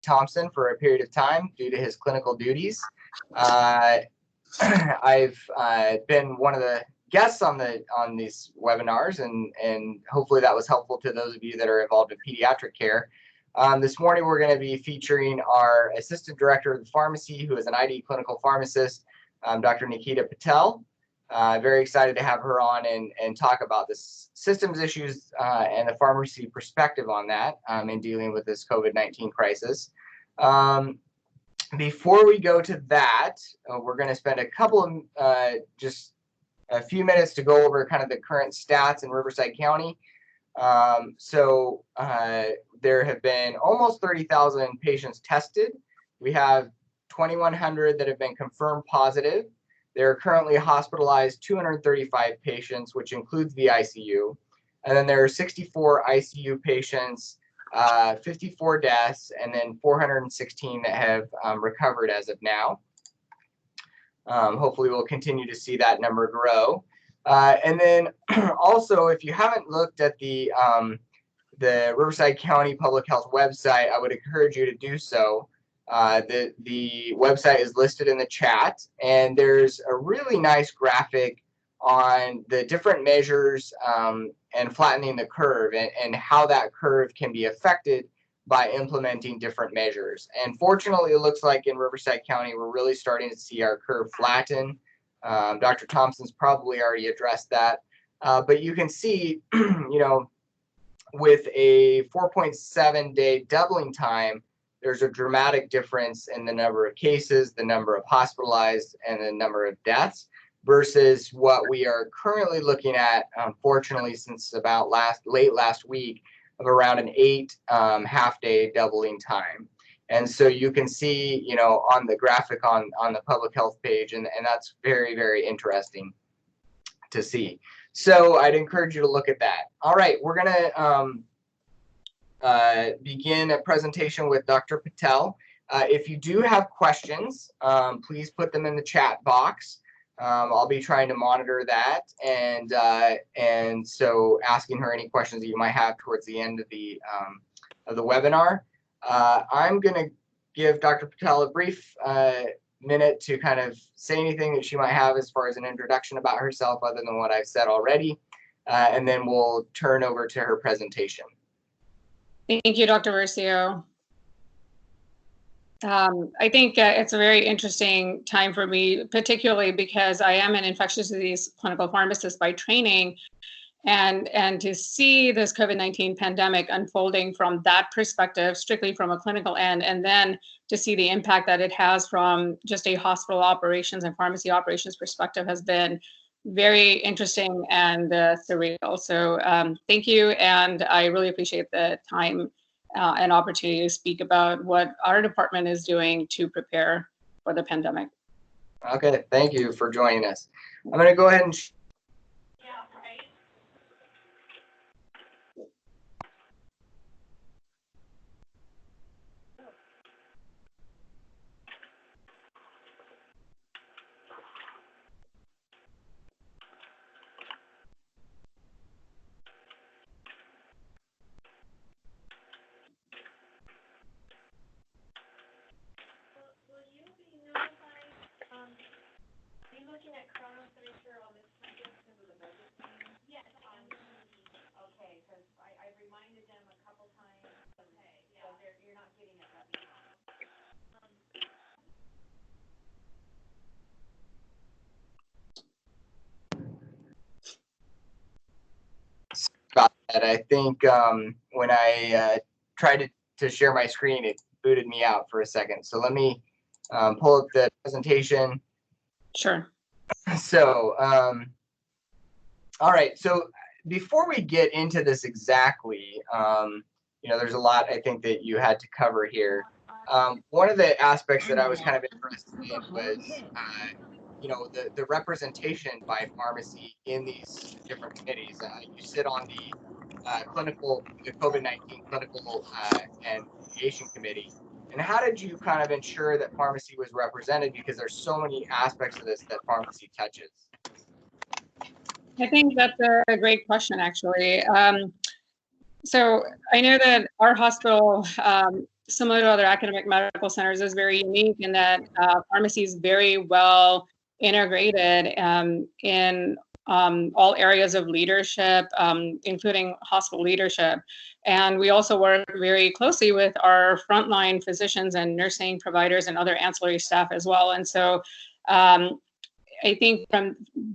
Thompson for a period of time due to his clinical duties. I've been one of the guests on these webinars, and hopefully that was helpful to those of you that are involved in pediatric care. This morning we're going to be featuring our Assistant Director of the Pharmacy, who is an ID clinical pharmacist, Dr. Nikita Patel. Very excited to have her on and talk about the systems issues and the pharmacy perspective on that in dealing with this COVID-19 crisis. Before we go to that, we're going to spend a couple of just a few minutes to go over kind of the current stats in Riverside County. There have been almost 30,000 patients tested. We have 2,100 that have been confirmed positive. There are currently hospitalized 235 patients, which includes the ICU. And then there are 64 ICU patients, 54 deaths, and then 416 that have recovered as of now. Hopefully we'll continue to see that number grow. And then also, if you haven't looked at the Riverside County Public Health website, I would encourage you to do so. The website is listed in the chat, and there's a really nice graphic on the different measures and flattening the curve and how that curve can be affected by implementing different measures. And fortunately, it looks like in Riverside County, we're really starting to see our curve flatten. Dr. Thompson's probably already addressed that, but you can see, you know, with a 4.7 day doubling time, there's a dramatic difference in the number of cases, the number of hospitalized, and the number of deaths versus what we are currently looking at, unfortunately, since about late last week, of around an 8 half-day doubling time. And so you can see, you know, on the graphic on the public health page, and that's very, very interesting to see. So I'd encourage you to look at that. All right, we're going to begin a presentation with Dr. Patel. If you do have questions, please put them in the chat box. I'll be trying to monitor that, and so asking her any questions that you might have towards the end of the webinar. I'm going to give Dr. Patel a brief minute to kind of say anything that she might have as far as an introduction about herself, other than what I've said already, and then we'll turn over to her presentation. Thank you, Dr. Versio. I think it's a very interesting time for me, particularly because I am an infectious disease clinical pharmacist by training, and to see this COVID-19 pandemic unfolding from that perspective, strictly from a clinical end, and then to see the impact that it has from just a hospital operations and pharmacy operations perspective has been very interesting and surreal. So thank you, and I really appreciate the time and opportunity to speak about what our department is doing to prepare for the pandemic. Okay, thank you for joining us. I'm going to go ahead and about that. I think when I tried to share my screen, it booted me out for a second. So let me pull up the presentation. Sure. So, all right. So before we get into this exactly, you know, there's a lot I think that you had to cover here. One of the aspects that I was kind of interested in was, you know, the representation by pharmacy in these different committees. You sit on the COVID-19 clinical and mitigation committee. And how did you kind of ensure that pharmacy was represented? Because there's so many aspects of this that pharmacy touches. I think that's a great question, actually. So I know that our hospital similar to other academic medical centers, is very unique in that pharmacy is very well integrated in all areas of leadership, including hospital leadership. And we also work very closely with our frontline physicians and nursing providers and other ancillary staff as well. And so I think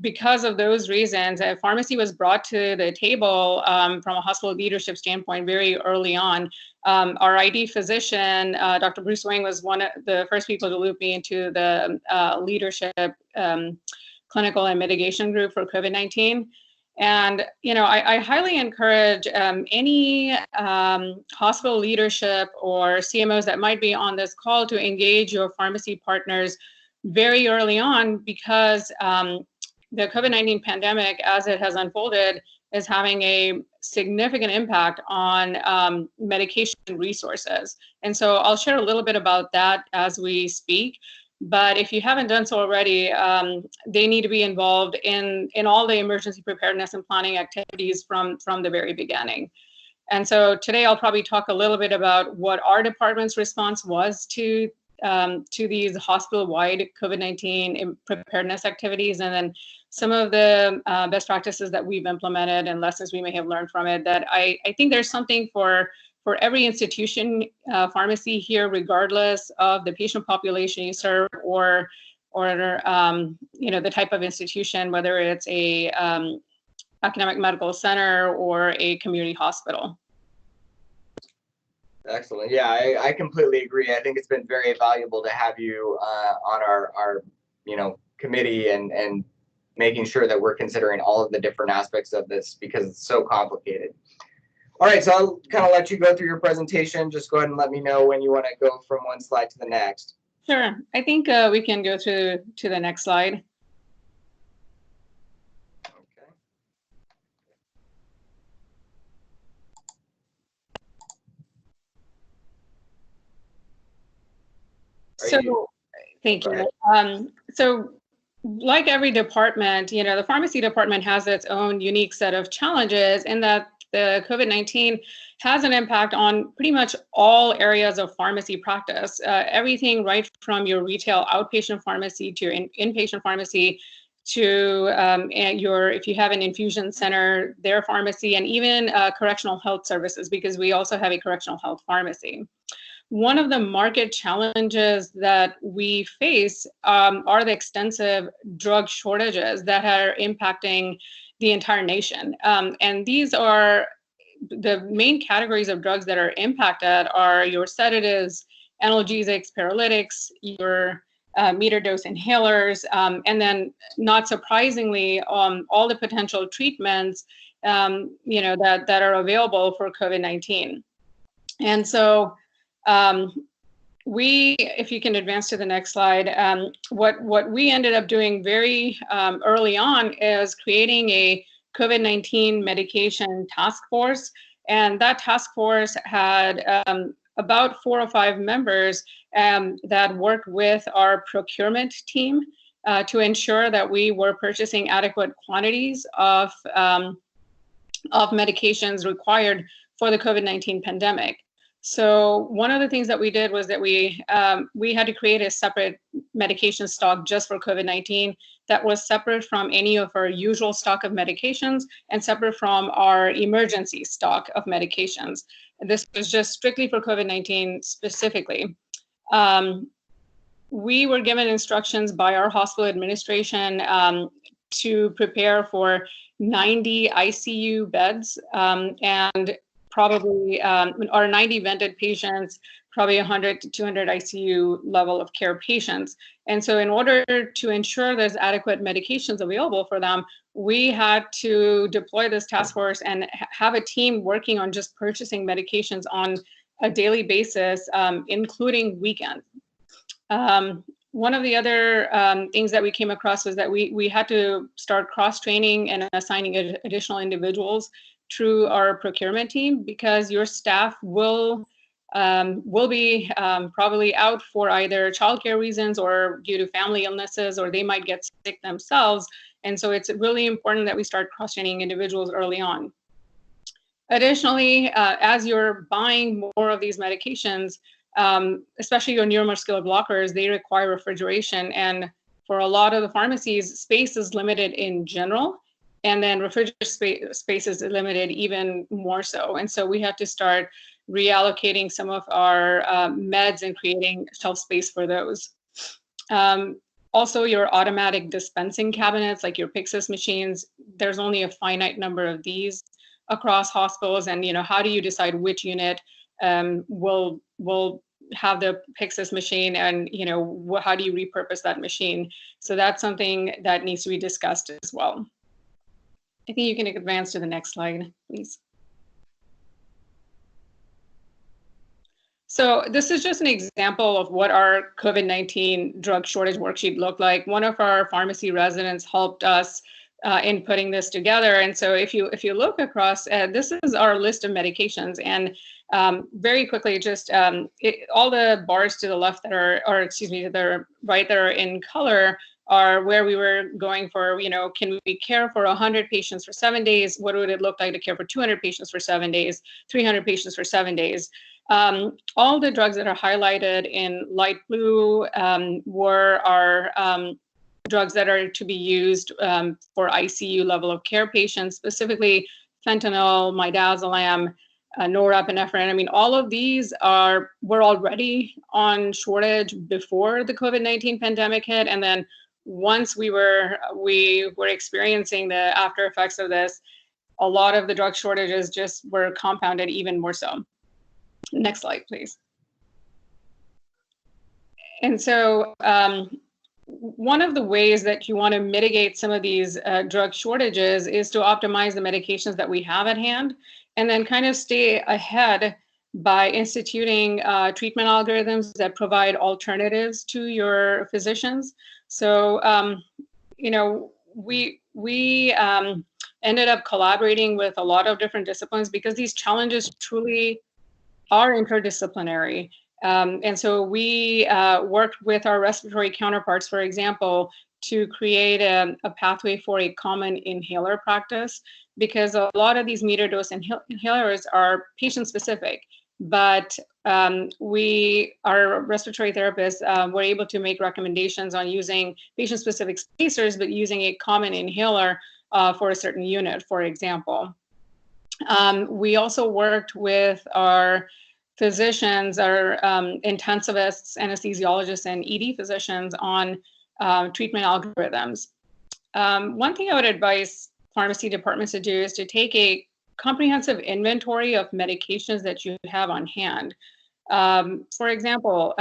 because of those reasons, pharmacy was brought to the table from a hospital leadership standpoint very early on. Our ID physician, Dr. Bruce Wang, was one of the first people to loop me into the leadership clinical and mitigation group for COVID-19. And, I highly encourage any hospital leadership or CMOs that might be on this call to engage your pharmacy partners very early on, because the COVID-19 pandemic, as it has unfolded, is having a significant impact on medication resources. And so I'll share a little bit about that as we speak. But if you haven't done so already, they need to be involved in all the emergency preparedness and planning activities from the very beginning. And so today I'll probably talk a little bit about what our department's response was to these hospital-wide COVID-19 preparedness activities, and then some of the best practices that we've implemented and lessons we may have learned from it. That I think there's something for every institution, pharmacy here, regardless of the patient population you serve or the type of institution, whether it's a academic medical center or a community hospital. Excellent. Yeah, I completely agree. I think it's been very valuable to have you on our committee and making sure that we're considering all of the different aspects of this, because it's so complicated. All right, so I'll kind of let you go through your presentation. Just go ahead and let me know when you want to go from one slide to the next. Sure. I think we can go to the next slide. So, thank you. So, like every department, the pharmacy department has its own unique set of challenges in that the COVID-19 has an impact on pretty much all areas of pharmacy practice. Everything right from your retail outpatient pharmacy to your inpatient pharmacy to if you have an infusion center, their pharmacy, and even correctional health services, because we also have a correctional health pharmacy. One of the market challenges that we face are the extensive drug shortages that are impacting the entire nation. And these are the main categories of drugs that are impacted are your sedatives, analgesics, paralytics, your meter dose inhalers, and then not surprisingly, all the potential treatments, that are available for COVID-19. And so if you can advance to the next slide, what we ended up doing very early on is creating a COVID-19 medication task force. And that task force had about 4 or 5 members that worked with our procurement team to ensure that we were purchasing adequate quantities of medications required for the COVID-19 pandemic. So one of the things that we did was that we had to create a separate medication stock just for COVID-19 that was separate from any of our usual stock of medications and separate from our emergency stock of medications. This was just strictly for COVID-19 specifically. We were given instructions by our hospital administration to prepare for 90 ICU beds and probably our 90 vented patients, probably 100 to 200 ICU level of care patients. And so in order to ensure there's adequate medications available for them, we had to deploy this task force and have a team working on just purchasing medications on a daily basis, including weekends. One of the other things that we came across was that we had to start cross-training and assigning additional individuals through our procurement team, because your staff will be probably out for either childcare reasons or due to family illnesses, or they might get sick themselves. And so it's really important that we start cross-training individuals early on. Additionally, as you're buying more of these medications, especially your neuromuscular blockers, they require refrigeration. And for a lot of the pharmacies, space is limited in general. And then refrigerator space is limited even more so. And so we have to start reallocating some of our meds and creating shelf space for those. Also, your automatic dispensing cabinets, like your Pyxis machines, there's only a finite number of these across hospitals. And, how do you decide which unit will have the Pyxis machine, and, how do you repurpose that machine? So that's something that needs to be discussed as well. I think you can advance to the next slide, please. So this is just an example of what our COVID-19 drug shortage worksheet looked like. One of our pharmacy residents helped us in putting this together. And so if you look across, this is our list of medications. And very quickly, just all the bars to the left that are, or excuse me, to the right that are in color are where we were going for, can we care for 100 patients for 7 days? What would it look like to care for 200 patients for 7 days, 300 patients for 7 days? All the drugs that are highlighted in light blue were our drugs that are to be used for ICU level of care patients, specifically fentanyl, midazolam, norepinephrine. I mean, all of these were already on shortage before the COVID-19 pandemic hit, and then once we were experiencing the after effects of this, a lot of the drug shortages just were compounded even more so. Next slide, please. And so one of the ways that you want to mitigate some of these drug shortages is to optimize the medications that we have at hand, and then kind of stay ahead by instituting treatment algorithms that provide alternatives to your physicians. So, we ended up collaborating with a lot of different disciplines because these challenges truly are interdisciplinary. And so we worked with our respiratory counterparts, for example, to create a pathway for a common inhaler practice, because a lot of these meter dose inhalers are patient specific, but our respiratory therapists were able to make recommendations on using patient specific spacers, but using a common inhaler for a certain unit, for example. We also worked with our physicians, our intensivists, anesthesiologists, and ED physicians on treatment algorithms. One thing I would advise pharmacy departments to do is to take a comprehensive inventory of medications that you have on hand. For example,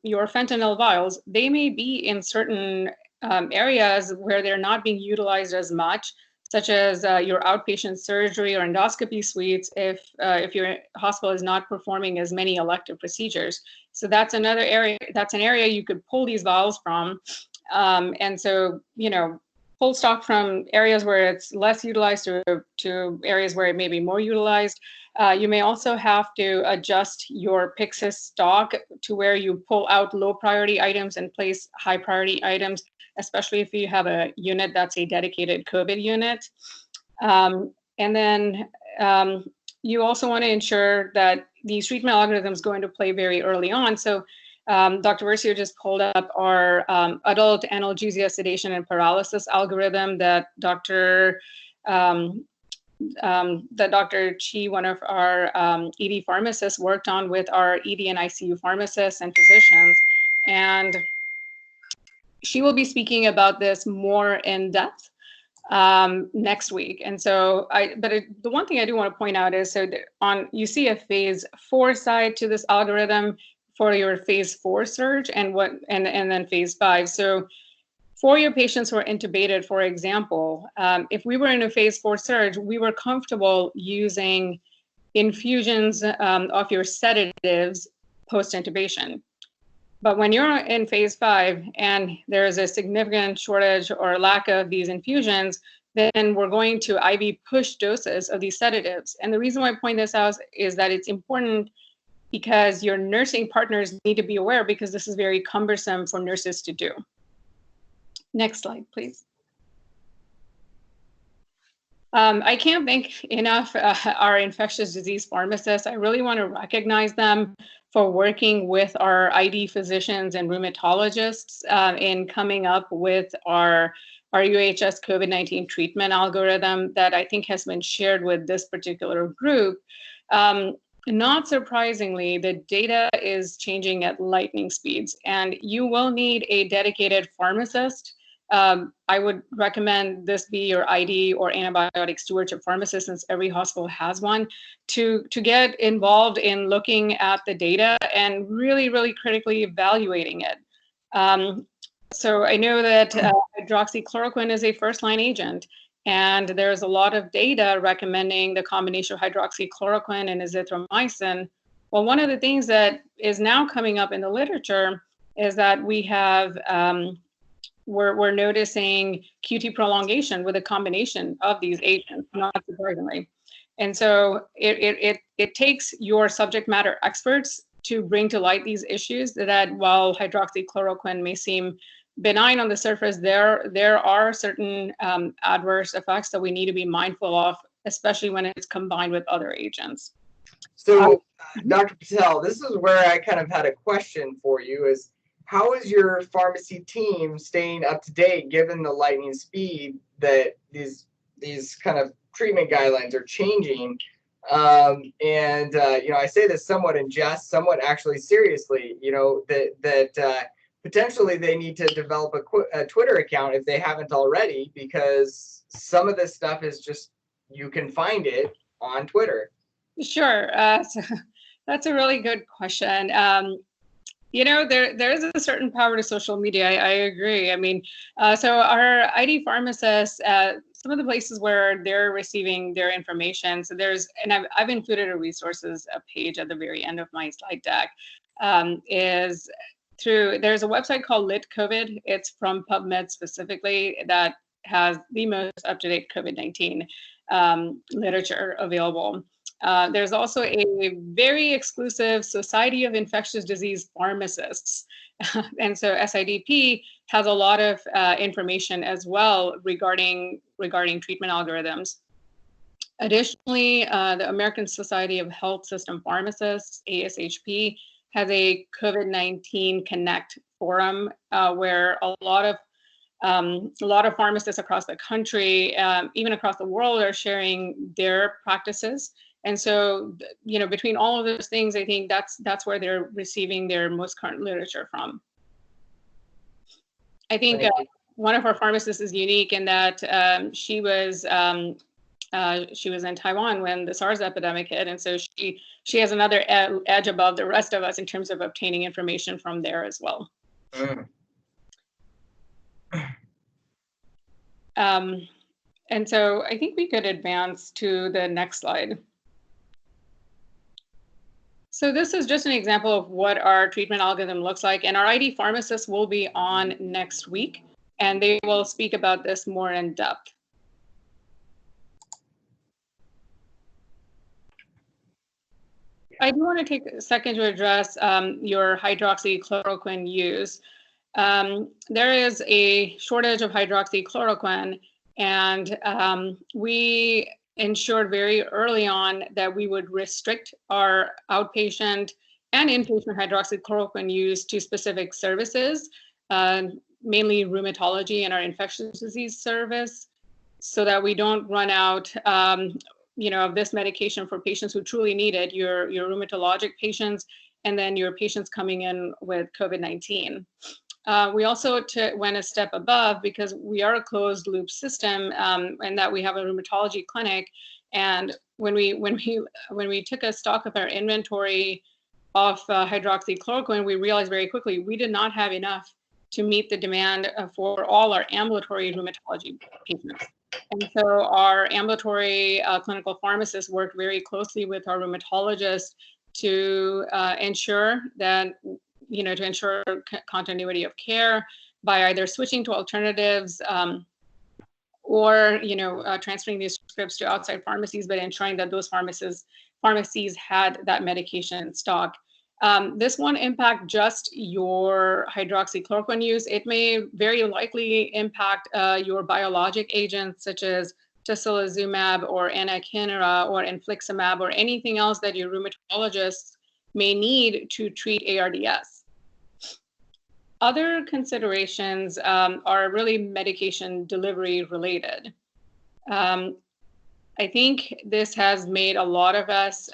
your fentanyl vials, they may be in certain areas where they're not being utilized as much, such as your outpatient surgery or endoscopy suites, if your hospital is not performing as many elective procedures. So that's another area, that's an area you could pull these vials from. And so, pull stock from areas where it's less utilized to areas where it may be more utilized. You may also have to adjust your Pyxis stock to where you pull out low priority items and place high priority items, especially if you have a unit that's a dedicated COVID unit. And then you also want to ensure that these treatment algorithms go into play very early on. So Dr. Versio just pulled up our adult analgesia, sedation, and paralysis algorithm that Dr. Chi, one of our ED pharmacists, worked on with our ED and ICU pharmacists and physicians. And she will be speaking about this more in depth next week. And so, the one thing I do want to point out is, you see a phase 4 side to this algorithm for your phase 4 surge and then phase 5. So for your patients who are intubated, for example, if we were in a phase 4 surge, we were comfortable using infusions of your sedatives post-intubation. But when you're in phase 5 and there is a significant shortage or lack of these infusions, then we're going to IV push doses of these sedatives. And the reason why I point this out is that it's important because your nursing partners need to be aware, because this is very cumbersome for nurses to do. Next slide, please. I can't thank enough our infectious disease pharmacists. I really want to recognize them for working with our ID physicians and rheumatologists in coming up with our UHS COVID-19 treatment algorithm that I think has been shared with this particular group. Not surprisingly, the data is changing at lightning speeds, and you will need a dedicated pharmacist. I would recommend this be your ID or antibiotic stewardship pharmacist, since every hospital has one, to get involved in looking at the data and really, really critically evaluating it. So I know that hydroxychloroquine is a first-line agent, and there's a lot of data recommending the combination of hydroxychloroquine and azithromycin. Well, one of the things that is now coming up in the literature is that we have, we're noticing QT prolongation with a combination of these agents, not surprisingly. And so it takes your subject matter experts to bring to light these issues that while hydroxychloroquine may seem benign on the surface, there are certain adverse effects that we need to be mindful of, especially when it's combined with other agents. So, Dr. Patel, this is where I kind of had a question for you: is how is your pharmacy team staying up to date given the lightning speed that these kind of treatment guidelines are changing? You know, I say this somewhat in jest, somewhat actually seriously. You know, that potentially they need to develop a Twitter account if they haven't already, because some of this stuff is just, you can find it on Twitter. Sure. So that's a really good question. You know, there is a certain power to social media. I agree. I mean, so our ID pharmacists, some of the places where they're receiving their information. So and I've included a resources page at the very end of my slide deck. There's a website called LitCovid. It's from PubMed specifically, that has the most up-to-date COVID-19 literature available. There's also a very exclusive Society of Infectious Disease Pharmacists. And so SIDP has a lot of information as well regarding treatment algorithms. Additionally, the American Society of Health System Pharmacists, ASHP, has a COVID-19 Connect forum where a lot of pharmacists across the country, even across the world, are sharing their practices. And so, you know, between all of those things, I think that's where they're receiving their most current literature from. I think one of our pharmacists is unique in that she was in Taiwan when the SARS epidemic hit, and so she has another edge above the rest of us in terms of obtaining information from there as well. And so I think we could advance to the next slide. So this is just an example of what our treatment algorithm looks like, and our ID pharmacists will be on next week, and they will speak about this more in depth. I do want to take a second to address your hydroxychloroquine use. There is a shortage of hydroxychloroquine, and we ensured very early on that we would restrict our outpatient and inpatient hydroxychloroquine use to specific services, mainly rheumatology and our infectious disease service, so that we don't run out of this medication for patients who truly need it, your rheumatologic patients, and then your patients coming in with COVID-19. We also went a step above because we are a closed loop system, and that we have a rheumatology clinic. And when we took a stock of our inventory of hydroxychloroquine, we realized very quickly we did not have enough to meet the demand for all our ambulatory rheumatology patients. And so our ambulatory clinical pharmacists worked very closely with our rheumatologists to ensure that, to ensure continuity of care by either switching to alternatives or, transferring these scripts to outside pharmacies, but ensuring that those pharmacies had that medication in stock. This won't impact just your hydroxychloroquine use. It may very likely impact your biologic agents such as tocilizumab or anakinra or infliximab or anything else that your rheumatologists may need to treat ARDS. Other considerations are really medication delivery related. I think this has made a lot of us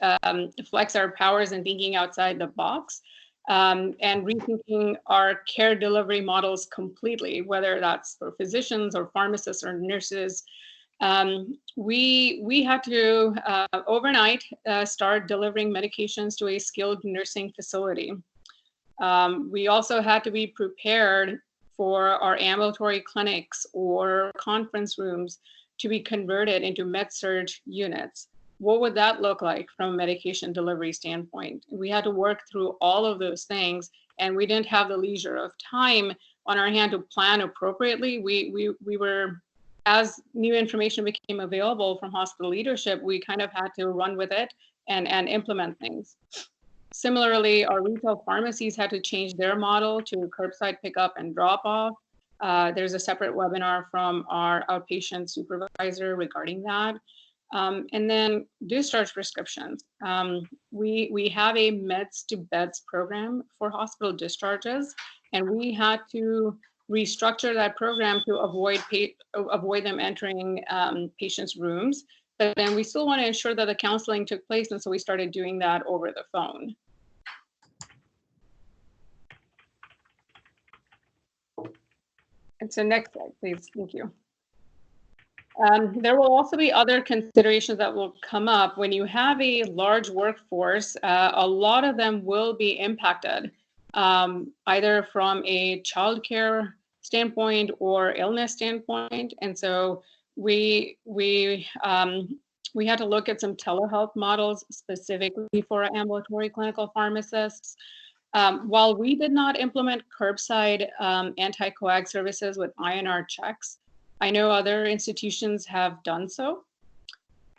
flex our powers in thinking outside the box and rethinking our care delivery models completely, whether that's for physicians or pharmacists or nurses. We had to overnight start delivering medications to a skilled nursing facility. We also had to be prepared for our ambulatory clinics or conference rooms to be converted into med-surg units. What would that look like from a medication delivery standpoint? We had to work through all of those things, and we didn't have the leisure of time on our hand to plan appropriately. We were, as new information became available from hospital leadership, we kind of had to run with it and implement things. Similarly, our retail pharmacies had to change their model to curbside pickup and drop off. There's a separate webinar from our outpatient supervisor regarding that. And then discharge prescriptions. We have a meds to beds program for hospital discharges, and we had to restructure that program to avoid them entering patients' rooms. But then we still want to ensure that the counseling took place, and so we started doing that over the phone. And so next slide, please. Thank you. There will also be other considerations that will come up. When you have a large workforce, a lot of them will be impacted, either from a childcare standpoint or illness standpoint. And so we had to look at some telehealth models specifically for ambulatory clinical pharmacists. While we did not implement curbside anti-coag services with INR checks, I know other institutions have done so.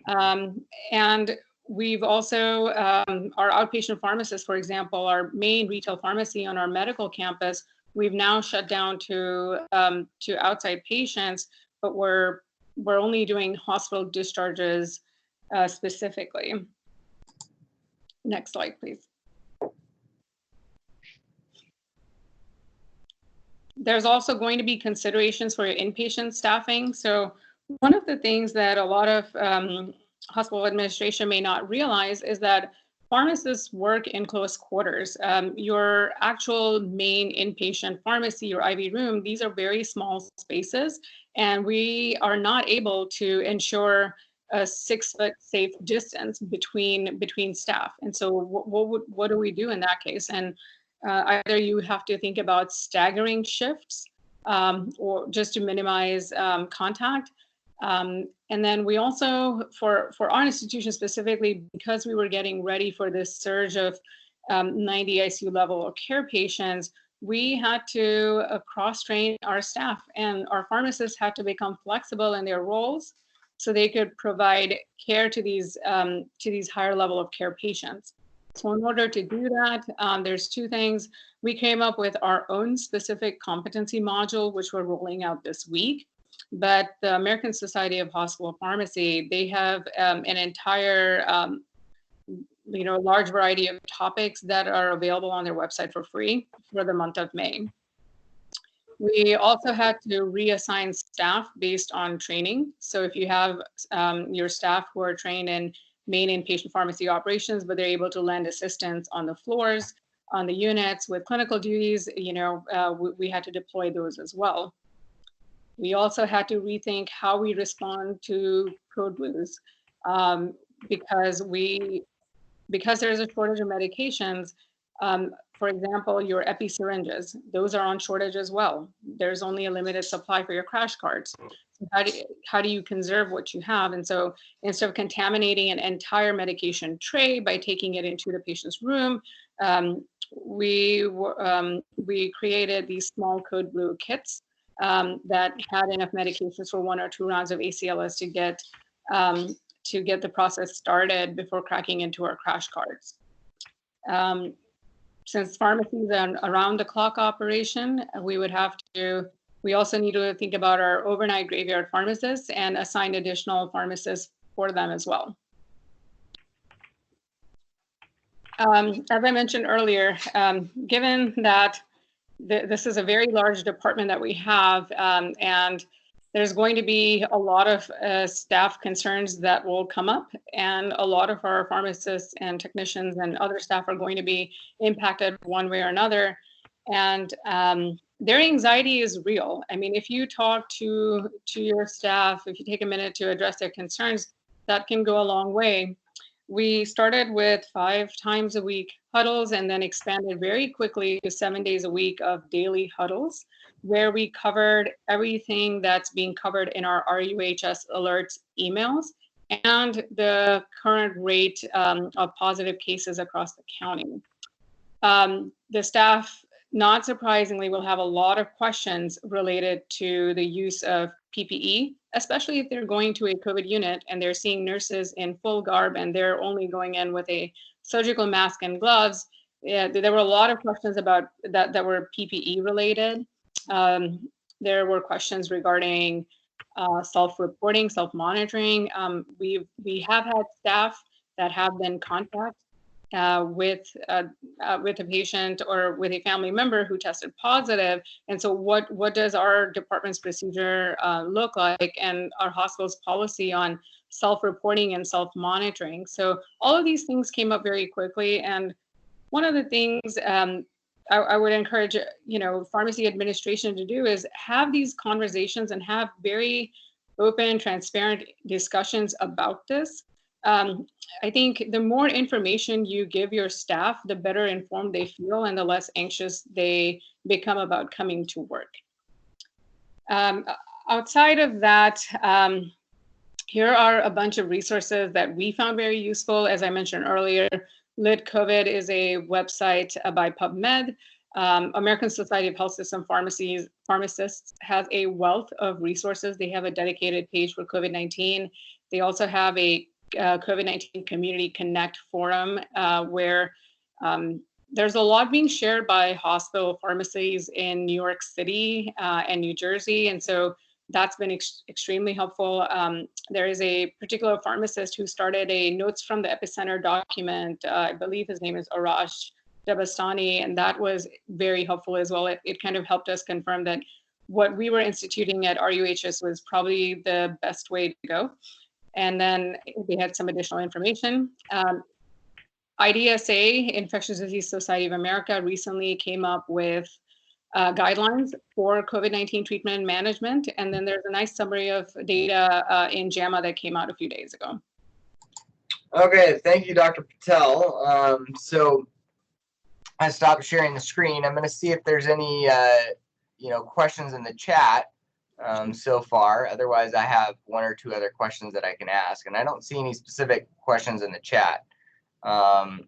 And we've also, our outpatient pharmacists, for example, our main retail pharmacy on our medical campus, we've now shut down to outside patients, but we're only doing hospital discharges specifically. Next slide, please. There's also going to be considerations for your inpatient staffing. So one of the things that a lot of hospital administration may not realize is that pharmacists work in close quarters. Your actual main inpatient pharmacy, your IV room, these are very small spaces, and we are not able to ensure a 6-foot safe distance between staff. And so what do we do in that case? And either you have to think about staggering shifts or just to minimize contact. And then we also, for our institution specifically, because we were getting ready for this surge of 90 ICU level of care patients, we had to cross-train our staff, and our pharmacists had to become flexible in their roles so they could provide care to these higher level of care patients. So in order to do that, there's two things. We came up with our own specific competency module, which we're rolling out this week. But the American Society of Hospital Pharmacy, they have an entire, large variety of topics that are available on their website for free for the month of May. We also had to reassign staff based on training. So if you have your staff who are trained in main inpatient pharmacy operations, but they're able to lend assistance on the floors, on the units with clinical duties, we had to deploy those as well. We also had to rethink how we respond to code blues because there's a shortage of medications. For example, your epi syringes, those are on shortage as well. There's only a limited supply for your crash carts. So how do you conserve what you have? And so instead of contaminating an entire medication tray by taking it into the patient's room, we created these small code blue kits that had enough medications for 1 or 2 rounds of ACLS to get the process started before cracking into our crash carts. Since pharmacies are around the clock operation, we also need to think about our overnight graveyard pharmacists and assign additional pharmacists for them as well. As I mentioned earlier, given that this is a very large department that we have, and there's going to be a lot of staff concerns that will come up, and a lot of our pharmacists and technicians and other staff are going to be impacted one way or another. And their anxiety is real. I mean, if you talk to your staff, if you take a minute to address their concerns, that can go a long way. We started with 5 times a week huddles and then expanded very quickly to 7 days a week of daily huddles, where we covered everything that's being covered in our RUHS alerts emails and the current rate of positive cases across the county. The staff, not surprisingly, will have a lot of questions related to the use of PPE, especially if they're going to a COVID unit and they're seeing nurses in full garb and they're only going in with a surgical mask and gloves. Yeah, there were a lot of questions about that were PPE related. There were questions regarding self-reporting, self-monitoring. We have had staff that have been contacted with a patient or with a family member who tested positive. And so what does our department's procedure look like, and our hospital's policy on self-reporting and self-monitoring? So all of these things came up very quickly. And one of the things I would encourage, pharmacy administration to do is have these conversations and have very open, transparent discussions about this. I think the more information you give your staff, the better informed they feel and the less anxious they become about coming to work. Outside of that, here are a bunch of resources that we found very useful. As I mentioned earlier, Lit COVID is a website by PubMed. American Society of Health System Pharmacists has a wealth of resources. They have a dedicated page for COVID-19. They also have a COVID-19 Community Connect forum where there's a lot being shared by hospital pharmacies in New York City and New Jersey. And so that's been extremely helpful. There is a particular pharmacist who started a Notes from the Epicenter document. I believe his name is Arash Dabastani, and that was very helpful as well. It kind of helped us confirm that what we were instituting at RUHS was probably the best way to go. And then they had some additional information. IDSA, Infectious Disease Society of America, recently came up with guidelines for COVID-19 treatment and management. And then there's a nice summary of data in JAMA that came out a few days ago. Okay, thank you, Dr. Patel. So I stopped sharing the screen. I'm going to see if there's any questions in the chat so far. Otherwise, I have 1 or 2 other questions that I can ask, and I don't see any specific questions in the chat. One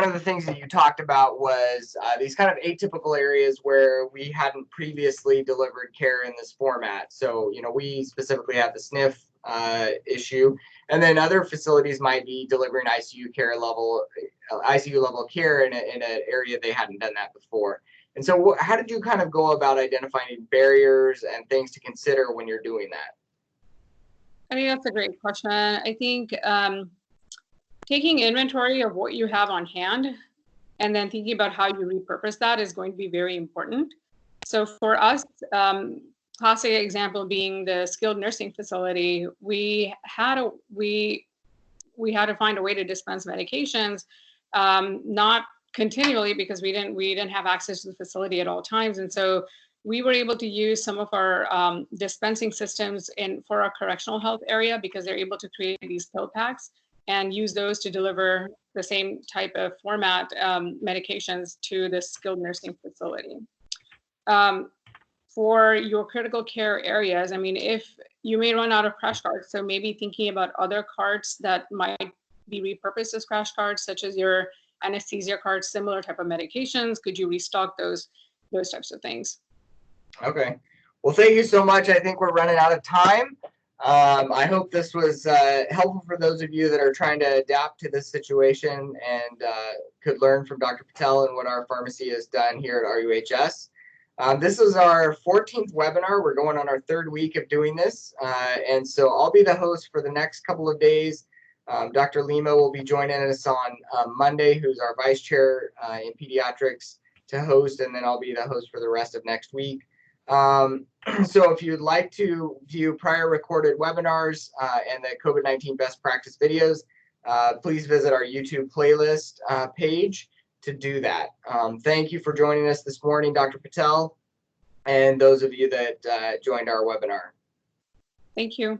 of the things that you talked about was these kind of atypical areas where we hadn't previously delivered care in this format. So, we specifically have the SNF issue, and then other facilities might be delivering ICU level care in an area they hadn't done that before. And so how did you kind of go about identifying barriers and things to consider when you're doing that? I think that's a great question. I think taking inventory of what you have on hand and then thinking about how you repurpose that is going to be very important. So for us, classic example being the skilled nursing facility, we had to find a way to dispense medications, not continually, because we didn't have access to the facility at all times. And so we were able to use some of our dispensing systems for our correctional health area, because they're able to create these pill packs and use those to deliver the same type of format medications to the skilled nursing facility. For your critical care areas, I mean, if you may run out of crash cards, so maybe thinking about other cards that might be repurposed as crash cards, such as your anesthesia cards, similar type of medications. Could you restock those types of things? Okay. Well, thank you so much. I think we're running out of time. I hope this was helpful for those of you that are trying to adapt to this situation and could learn from Dr. Patel and what our pharmacy has done here at RUHS. This is our 14th webinar. We're going on our 3rd week of doing this. And so I'll be the host for the next couple of days. Dr. Lima will be joining us on Monday, who's our vice chair in pediatrics, to host, and then I'll be the host for the rest of next week. So if you'd like to view prior recorded webinars and the COVID-19 best practice videos, please visit our YouTube playlist page to do that. Thank you for joining us this morning, Dr. Patel, and those of you that joined our webinar. Thank you.